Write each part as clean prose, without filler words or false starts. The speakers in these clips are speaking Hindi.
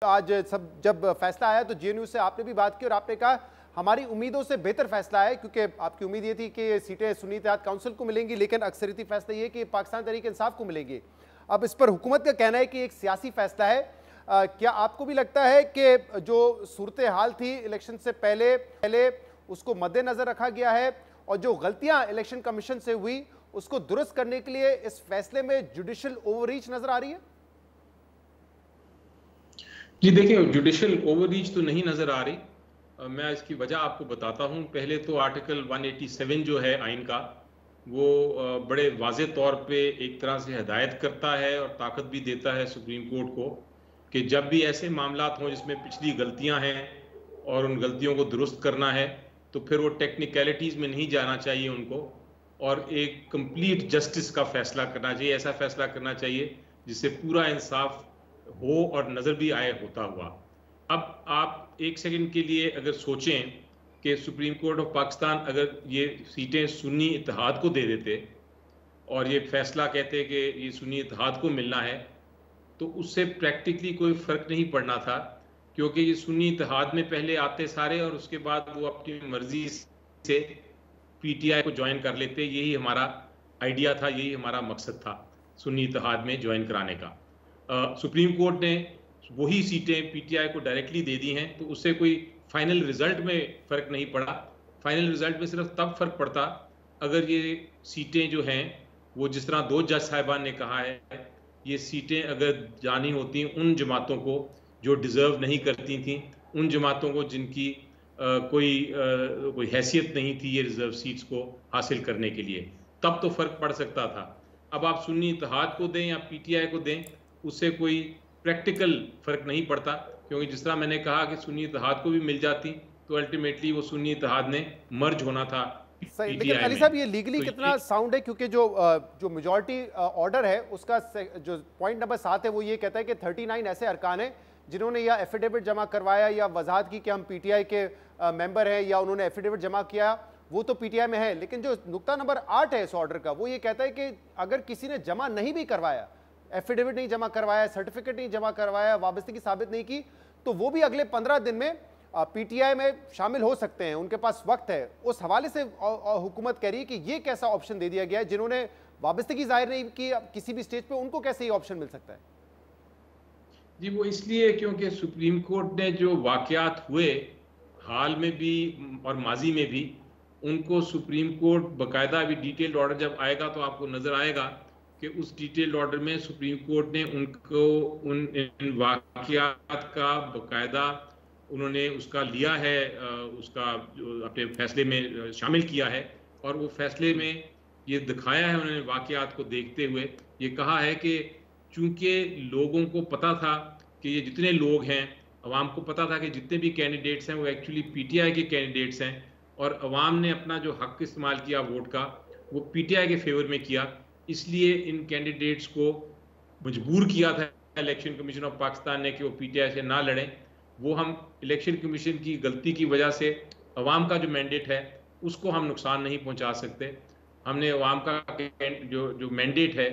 आज सब जब फैसला आया तो जेएनयू से आपने भी बात की और आपने कहा हमारी उम्मीदों से बेहतर फैसला है, क्योंकि आपकी उम्मीद ये थी कि सीटें सुन्नी इत्तेहाद काउंसिल को मिलेंगी, लेकिन अक्सरियती फैसला ये कि पाकिस्तान तहरीक इंसाफ को मिलेंगी। अब इस पर हुकूमत का कहना है कि एक सियासी फैसला है। क्या आपको भी लगता है कि जो सूरत हाल थी इलेक्शन से पहले उसको मद्देनजर रखा गया है और जो गलतियां इलेक्शन कमीशन से हुई उसको दुरुस्त करने के लिए इस फैसले में जुडिशियल ओवररीच नजर आ रही है? जी देखिए, जुडिशियल ओवररीच तो नहीं नजर आ रही। मैं इसकी वजह आपको बताता हूं। पहले तो आर्टिकल 187 जो है आइन का, वो बड़े वाज़े तौर पे एक तरह से हिदायत करता है और ताकत भी देता है सुप्रीम कोर्ट को कि जब भी ऐसे मामलात हों जिसमें पिछली गलतियां हैं और उन गलतियों को दुरुस्त करना है, तो फिर वो टेक्निकलिटीज़ में नहीं जाना चाहिए उनको, और एक कंप्लीट जस्टिस का फैसला करना चाहिए। ऐसा फैसला करना चाहिए जिससे पूरा इंसाफ हो और नज़र भी आए होता हुआ। अब आप एक सेकंड के लिए अगर सोचें कि सुप्रीम कोर्ट ऑफ पाकिस्तान अगर ये सीटें सुन्नी इत्तेहाद को दे देते और ये फैसला कहते कि ये सुन्नी इत्तेहाद को मिलना है, तो उससे प्रैक्टिकली कोई फ़र्क नहीं पड़ना था, क्योंकि ये सुन्नी इत्तेहाद में पहले आते सारे और उसके बाद वो अपनी मर्जी से पीटीआई को ज्वाइन कर लेते। यही हमारा आइडिया था, यही हमारा मकसद था सुन्नी इत्तेहाद में ज्वाइन कराने का। सुप्रीम कोर्ट ने वही सीटें पीटीआई को डायरेक्टली दे दी हैं, तो उससे कोई फाइनल रिजल्ट में फ़र्क नहीं पड़ा। फाइनल रिजल्ट में सिर्फ तब फ़र्क पड़ता अगर ये सीटें जो हैं वो जिस तरह दो जज साहिबान ने कहा है, ये सीटें अगर जानी होती उन जमातों को जो डिज़र्व नहीं करती थी, उन जमातों को जिनकी कोई हैसियत नहीं थी ये रिजर्व सीट्स को हासिल करने के लिए, तब तो फ़र्क पड़ सकता था। अब आप सुन्नी इत्तेहाद को दें या पीटीआई को दें, उससे कोई प्रैक्टिकल फ़र्क नहीं पड़ता, क्योंकि जिस तरह मैंने कहा कि सुन्नी इत्तेहाद को भी मिल जाती तो अल्टीमेटली वो सुन्नी इत्तेहाद ने मर्ज होना था सही। लेकिन अली साहब, ये लीगली कितना साउंड है? क्योंकि जो मेजॉरिटी ऑर्डर है उसका जो पॉइंट नंबर 7 है वो ये कहता है कि 39 ऐसे अरकान हैं जिन्होंने या एफिडेविट जमा करवाया या वजाहत की कि हम पीटीआई के मेंबर हैं, या उन्होंने एफिडेविट जमा किया, वो तो पीटीआई में है। लेकिन जो नुक्ता नंबर 8 है इस ऑर्डर का, वो ये कहता है कि अगर किसी ने जमा नहीं भी करवाया, एफिडेविट नहीं जमा करवाया, सर्टिफिकेट नहीं जमा करवाया, वाबस्तगी साबित नहीं की, तो वो भी अगले 15 दिन में पीटीआई में शामिल हो सकते हैं, उनके पास वक्त है। उस हवाले से हुकूमत कह रही है कि ये कैसा ऑप्शन दे दिया गया है? जिन्होंने वाबस्तगी जाहिर नहीं की किसी भी स्टेज पे, उनको कैसे ये ऑप्शन मिल सकता है? जी वो इसलिए क्योंकि सुप्रीम कोर्ट ने जो वाकयात हुए हाल में भी और माजी में भी, उनको सुप्रीम कोर्ट बकायदा अभी डिटेल्ड ऑर्डर जब आएगा तो आपको नज़र आएगा कि उस डिटेल्ड ऑर्डर में सुप्रीम कोर्ट ने उनको इन वाकयात का बकायदा उन्होंने उसका लिया है, उसका जो अपने फैसले में शामिल किया है, और वो फैसले में ये दिखाया है उन्होंने वाकयात को देखते हुए, ये कहा है कि चूंकि लोगों को पता था कि ये जितने लोग हैं, अवाम को पता था कि जितने भी कैंडिडेट्स हैं वो एक्चुअली पीटीआई के कैंडिडेट्स हैं, और अवाम ने अपना जो हक इस्तेमाल किया वोट का वो पीटीआई के फेवर में किया, इसलिए इन कैंडिडेट्स को मजबूर किया था इलेक्शन कमीशन ऑफ पाकिस्तान ने कि वो पीटीआई से ना लड़ें। वो हम इलेक्शन कमीशन की गलती की वजह से अवाम का जो मैंडेट है उसको हम नुकसान नहीं पहुंचा सकते। हमने अवाम का जो मैंडेट है,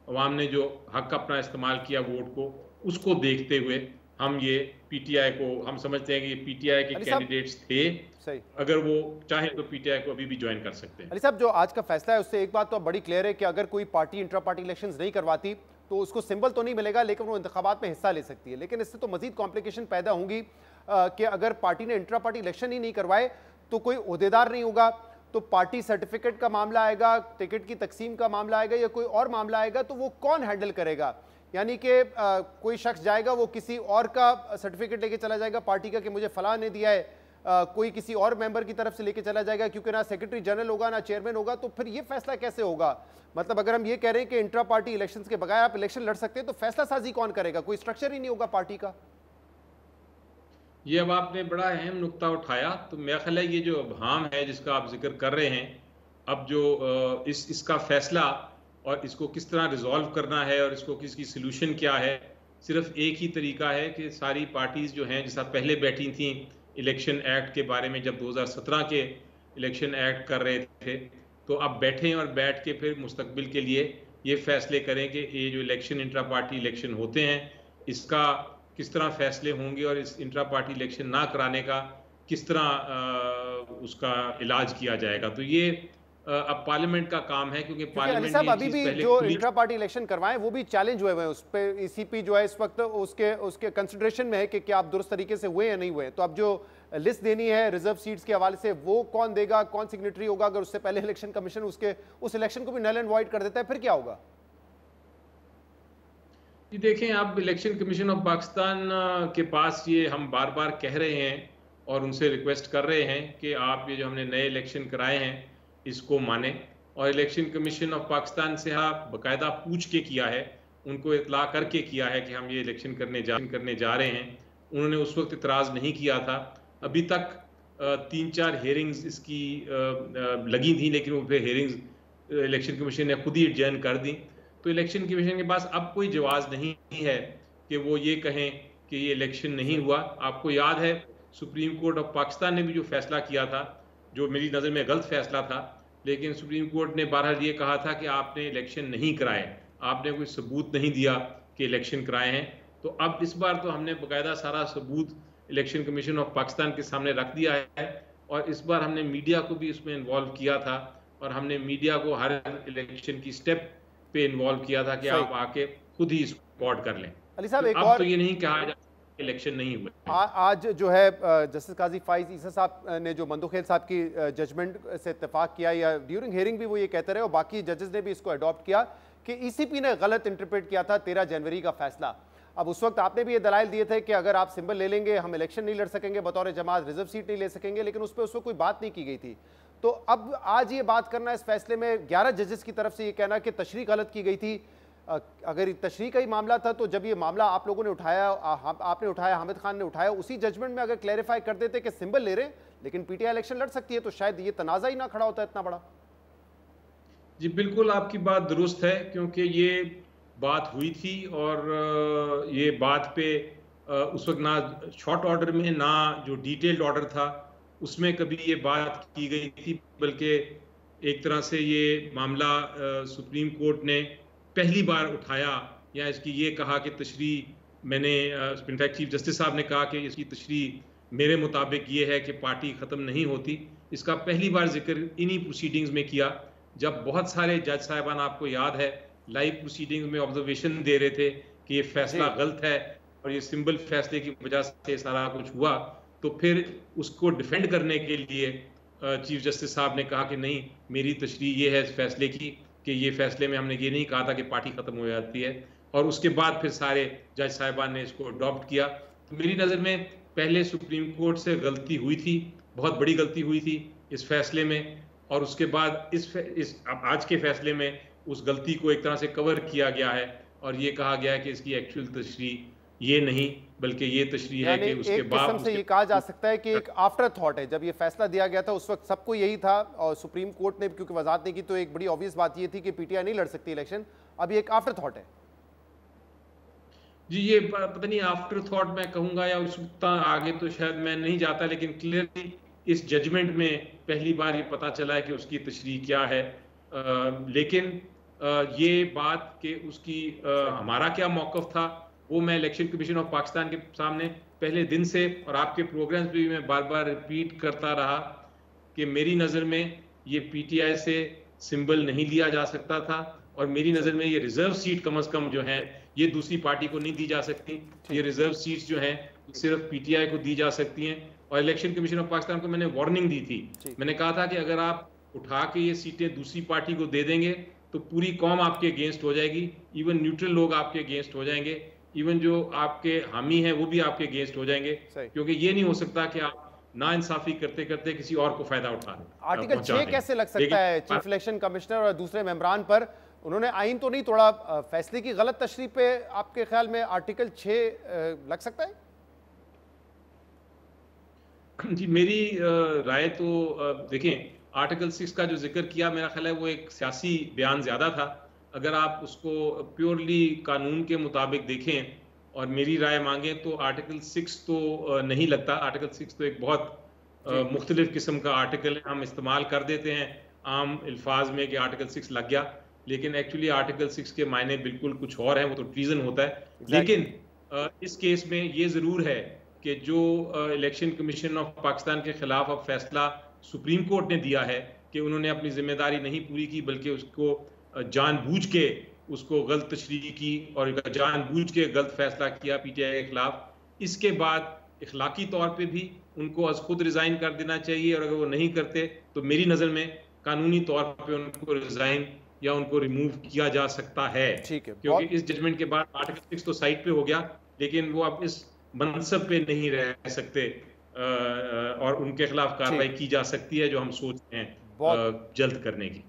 अवाम ने जो हक अपना इस्तेमाल किया वोट को, उसको देखते हुए हम ये पीटीआई को, हम समझते हैं कि ये पीटीआई के कैंडिडेट्स थे, सही। अगर वो चाहे तो पीटीआई को अभी भी ज्वाइन कर सकते हैं। अली साहब, जो आज का फैसला है उससे एक बात तो बड़ी क्लियर है कि अगर कोई पार्टी इंट्रा पार्टी इलेक्शंस नहीं करवाती तो उसको सिंबल तो नहीं मिलेगा, लेकिन वो इंतखाबात में हिस्सा ले सकती है। लेकिन इससे तो मजीद कॉम्प्लिकेशन पैदा होंगी कि अगर पार्टी ने इंट्रा पार्टी इलेक्शन ही नहीं करवाए तो कोई ओहदेदार नहीं होगा, तो पार्टी सर्टिफिकेट का मामला आएगा, टिकट की तकसीम का मामला आएगा, या कोई और मामला आएगा, तो वो कौन हैंडल करेगा? यानी कि कोई शख्स जाएगा, वो किसी और का सर्टिफिकेट लेके चला जाएगा पार्टी का कि मुझे फलां ने दिया है, कोई किसी और मेंबर की तरफ से लेके चला जाएगा, क्योंकि ना सेक्रेटरी जनरल होगा ना चेयरमैन होगा। तो फिर ये फैसला कैसे होगा? मतलब अगर हम ये कह रहे हैं कि इंट्रा पार्टी इलेक्शंस के बगैर आप इलेक्शन लड़ सकते हैं, तो फैसला साजी कौन करेगा? कोई स्ट्रक्चर ही नहीं होगा पार्टी का। ये अब आपने बड़ा अहम नुक्ता उठाया। तो मेरा ख्याल है ये जो अबहाम है जिसका आप जिक्र कर रहे हैं, अब जो इसका फैसला और इसको किस तरह रिजॉल्व करना है और इसको किसकी सलूशन क्या है, सिर्फ एक ही तरीका है कि सारी पार्टीज़ जो हैं, जैसा पहले बैठी थी इलेक्शन एक्ट के बारे में जब 2017 के इलेक्शन एक्ट कर रहे थे, तो अब बैठें और बैठ के फिर मुस्तकबिल के लिए ये फैसले करें कि ये जो इलेक्शन इंट्रा पार्टी इलेक्शन होते हैं इसका किस तरह फैसले होंगे और इस इंट्रा पार्टी इलेक्शन ना कराने का किस तरह उसका इलाज किया जाएगा। तो ये अब पार्लियामेंट का काम है, क्योंकि क्योंकि अली पार्लियामेंट ने साहब ये अभी चीज भी पहले जो खुली। इंट्रा पार्टी इलेक्शन करवाएं वो भी चैलेंज हुए हैं, उस पे ईसीपी जो है इस वक्त उसके उसके कंसिडरेशन में है कि क्या आप दुरुस्त तरीके से हुए या नहीं हुए। तो अब जो लिस्ट देनी है रिजर्व सीट्स के हवाले से वो कौन देगा, कौन सिग्नेटरी होगा? अगर उससे पहले इलेक्शन कमीशन उसके उस इलेक्शन को भी नल एंड वॉइड कर देता है फिर क्या होगा? जी देखें, अब इलेक्शन कमीशन ऑफ पाकिस्तान के पास ये हम बार बार कह रहे हैं और उनसे रिक्वेस्ट कर रहे हैं कि आप ये जो हमने नए इलेक्शन कराए हैं इसको माने। और इलेक्शन कमीशन ऑफ पाकिस्तान से आप बाकायदा पूछ के किया है, उनको इतला करके किया है कि हम ये इलेक्शन करने जा रहे हैं। उन्होंने उस वक्त इतराज़ नहीं किया था। अभी तक 3-4 हेयरिंग्स इसकी लगी थी, लेकिन वो फिर हेयरिंग्स इलेक्शन कमीशन ने खुद ही एडजर्न कर दी। तो इलेक्शन कमीशन के पास अब कोई जवाब नहीं है कि वो ये कहें कि ये इलेक्शन नहीं हुआ। आपको याद है सुप्रीम कोर्ट ऑफ पाकिस्तान ने भी जो फैसला किया था, जो मेरी नज़र में गलत फैसला था, लेकिन सुप्रीम कोर्ट ने बहरहाल ये कहा था कि आपने इलेक्शन नहीं कराए, आपने कोई सबूत नहीं दिया कि इलेक्शन कराए हैं। तो अब इस बार तो हमने बाकायदा सारा सबूत इलेक्शन कमीशन ऑफ पाकिस्तान के सामने रख दिया है, और इस बार हमने मीडिया को भी इसमें इन्वॉल्व किया था, और हमने मीडिया को हर इलेक्शन की स्टेप पे इन्वॉल्व किया था कि आप आके खुद ही स्पॉट कर लें। अली साहब, तो एक अब और तो ये नहीं कहा जा इलेक्शन नहीं हुआ। आज जो है जस्टिस काजी फाइज ईसा साहब ने जो मंदोखेल साहब की जजमेंट से इत्तेफाक किया, या ड्यूरिंग हेयरिंग भी वो ये कहते रहे और बाकी जजेस ने भी इसको अडॉप्ट किया कि ईसीपी ने गलत इंटरप्रेट किया था 13 जनवरी का फैसला। अब उस वक्त आपने भी ये दलाइल दिए थे कि अगर आप सिंबल ले लेंगे हम इलेक्शन नहीं लड़ सकेंगे, बतौर जमात रिजर्व सीट नहीं ले सकेंगे, लेकिन उस पर उस वक्त कोई बात नहीं की गई थी। तो अब आज ये बात करना इस फैसले में 11 जजेस की तरफ से ये कहना कि तशरीह गलत की गई थी। अगर तशरीह का ही मामला था तो जब ये मामला आप लोगों ने उठाया, आपने उठाया, हामिद खान ने उठाया, उसी जजमेंट में अगर क्लैरिफाई कर देते कि सिंबल ले रहे लेकिन पीटीआई इलेक्शन लड़ सकती है, तो शायद ये तनाज़ा ही ना खड़ा होता इतना बड़ा। जी बिल्कुल, आपकी बात दुरुस्त है, क्योंकि ये बात हुई थी और ये बात पे उस वक्त ना शॉर्ट ऑर्डर में ना जो डिटेल्ड ऑर्डर था उसमें कभी ये बात की गई थी, बल्कि एक तरह से ये मामला सुप्रीम कोर्ट ने पहली बार उठाया, या इसकी ये कहा कि तशरीह मैंने इनफैक्ट चीफ जस्टिस साहब ने कहा कि इसकी तशरीह मेरे मुताबिक ये है कि पार्टी ख़त्म नहीं होती। इसका पहली बार जिक्र इन्हीं प्रोसीडिंग्स में किया, जब बहुत सारे जज साहिबान, आपको याद है, लाइव प्रोसीडिंग्स में ऑब्जर्वेशन दे रहे थे कि ये फैसला गलत है और ये सिंबल फैसले की वजह से सारा कुछ हुआ। तो फिर उसको डिफेंड करने के लिए चीफ जस्टिस साहब ने कहा कि नहीं, मेरी तशरीह ये है इस फैसले की कि ये फैसले में हमने ये नहीं कहा था कि पार्टी ख़त्म हो जाती है। और उसके बाद फिर सारे जज साहिबान ने इसको अडॉप्ट किया। तो मेरी नज़र में पहले सुप्रीम कोर्ट से गलती हुई थी, बहुत बड़ी गलती हुई थी इस फैसले में, और उसके बाद इस आज के फैसले में उस गलती को एक तरह से कवर किया गया है और ये कहा गया है कि इसकी एक्चुअल तशरीह ये नहीं, बल्कि ये तशरीह है कि उसके बाद से ये कहा जा सकता है कि एक आफ्टर थॉट है। जब ये फैसला दिया गया था उस वक्त सबको यही था, और सुप्रीम कोर्ट ने क्योंकि वजाहत नहीं की तो एक बड़ी ऑब्वियस बात ये थी कि पीटीआई नहीं लड़ सकती इलेक्शन। अब ये एक आफ्टर थॉट है। जी ये पता नहीं आफ्टर थॉट मैं कहूँगा या उस आगे तो शायद मैं नहीं जाता, लेकिन क्लियरली इस जजमेंट में पहली बार ये पता चला है कि उसकी तशरीह क्या है। लेकिन ये बात कि उसकी हमारा क्या मौक़िफ़ था वो मैं इलेक्शन कमीशन ऑफ पाकिस्तान के सामने पहले दिन से और आपके प्रोग्राम्स पे भी मैं बार बार रिपीट करता रहा कि मेरी नज़र में ये पीटीआई से सिंबल नहीं लिया जा सकता था, और मेरी नज़र में ये रिजर्व सीट कम से कम जो है ये दूसरी पार्टी को नहीं दी जा सकती। ये रिजर्व सीट्स जो हैं सिर्फ पीटीआई को दी जा सकती हैं। और इलेक्शन कमीशन ऑफ पाकिस्तान को मैंने वार्निंग दी थी, मैंने कहा था कि अगर आप उठा के ये सीटें दूसरी पार्टी को दे देंगे तो पूरी कौम आपके अगेंस्ट हो जाएगी, इवन न्यूट्रल लोग आपके अगेंस्ट हो जाएंगे, इवन जो आपके हामी हैं वो भी आपके अगेंस्ट हो जाएंगे, क्योंकि ये नहीं हो सकता कि आप ना इंसाफी करते करते किसी और को फायदा उठा लें। आर्टिकल 6 कैसे लग सकता है चीफ इलेक्शन कमिश्नर और दूसरे मेंबरान पर? उन्होंने आइन तो नहीं तोड़ा, फैसले की गलत तशरीह पे आपके ख्याल में आर्टिकल 6 लग सकता है? जी मेरी राय तो देखें, आर्टिकल 6 का जो जिक्र किया मेरा ख्याल है वो एक सियासी बयान ज्यादा था। अगर आप उसको प्योरली कानून के मुताबिक देखें और मेरी राय मांगे तो आर्टिकल 6 तो नहीं लगता। आर्टिकल 6 तो एक बहुत मुख्तलिफ किस्म का आर्टिकल है, हम इस्तेमाल कर देते हैं आम अल्फाज में कि आर्टिकल 6 लग गया, लेकिन एक्चुअली आर्टिकल 6 के मायने बिल्कुल कुछ और हैं, वो तो ट्रीजन होता है। लेकिन इस केस में ये ज़रूर है कि जो इलेक्शन कमीशन ऑफ पाकिस्तान के खिलाफ अब फैसला सुप्रीम कोर्ट ने दिया है कि उन्होंने अपनी जिम्मेदारी नहीं पूरी की, बल्कि उसको जानबूझ के उसको गलत तशरीह की और जानबूझ के गलत फैसला किया पीटीआई के खिलाफ। इसके बाद इखलाकी तौर पे भी उनको अज खुद रिज़ाइन कर देना चाहिए, और अगर वो नहीं करते तो मेरी नज़र में कानूनी तौर पे उनको रिज़ाइन या उनको रिमूव किया जा सकता है। ठीक है, क्योंकि इस जजमेंट के बाद आर्टिकल 6 तो साइड पे हो गया, लेकिन वो अब इस मनसब पे नहीं रह सकते और उनके खिलाफ कार्रवाई की जा सकती है, जो हम सोचते हैं जल्द करने की।